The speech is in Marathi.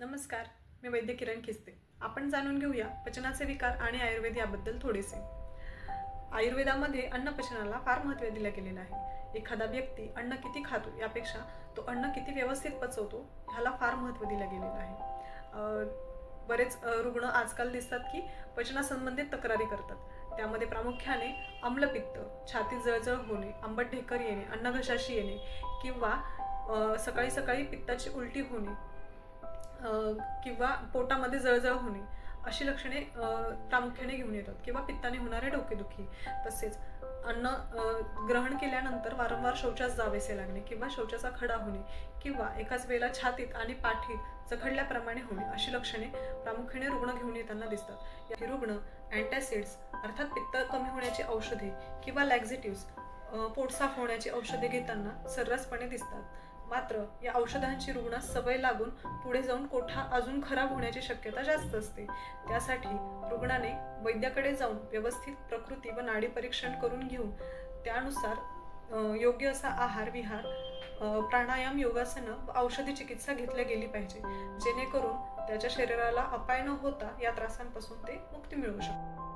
नमस्कार, मी वैद्य किरण खिस्ते. आपण जाणून घेऊया पचनाचे विकार आणि आयुर्वेद याबद्दल थोडेसे. आयुर्वेदामध्ये अन्नपचनाला फार महत्त्व दिलं गेलेलं आहे. एखादा व्यक्ती अन्न किती खातो यापेक्षा तो अन्न किती व्यवस्थित पचवतो ह्याला फार महत्त्व दिलं गेलेलं आहे. बरेच रुग्ण आजकाल दिसतात की पचनासंबंधित तक्रारी करतात. त्यामध्ये प्रामुख्याने आम्लपित्त, छातीत जळजळ होणे, आंबट ढेकर येणे, अन्नघशाशी येणे किंवा सकाळी सकाळी पित्ताची उलटी होणे किंवा पोटामध्ये जळजळ होणे अशी लक्षणे प्रामुख्याने घेऊन येतात किंवा पित्ताने होणारे डोकेदुखी. तसेच अन्न ग्रहण केल्यानंतर वारंवार शौचास जावेसे लागणे किंवा शौचाचा खडा होणे किंवा एकाच वेळेला छातीत आणि पाठीत जखडल्याप्रमाणे होणे अशी लक्षणे प्रामुख्याने रुग्ण घेऊन येताना दिसतात. हे रुग्ण अँटॅसिड्स अर्थात पित्त कमी होण्याची औषधे किंवा लॅक्झेटिव्स पोट साफ होण्याची औषधे घेताना सर्रासपणे दिसतात. मात्र या औषधांची रुग्णास सवय लागून पुढे जाऊन कोठा अजून खराब होण्याची शक्यता जास्त असते. त्यासाठी रुग्णाने वैद्याकडे जाऊन व्यवस्थित प्रकृती व नाडी परीक्षण करून घेऊन त्यानुसार योग्य असा आहार विहार, प्राणायाम, योगासनं व औषधी चिकित्सा घेतली गेली पाहिजे, जेणेकरून त्याच्या शरीराला अपाय न होता या त्रासांपासून ते मुक्ती मिळवू शकतो.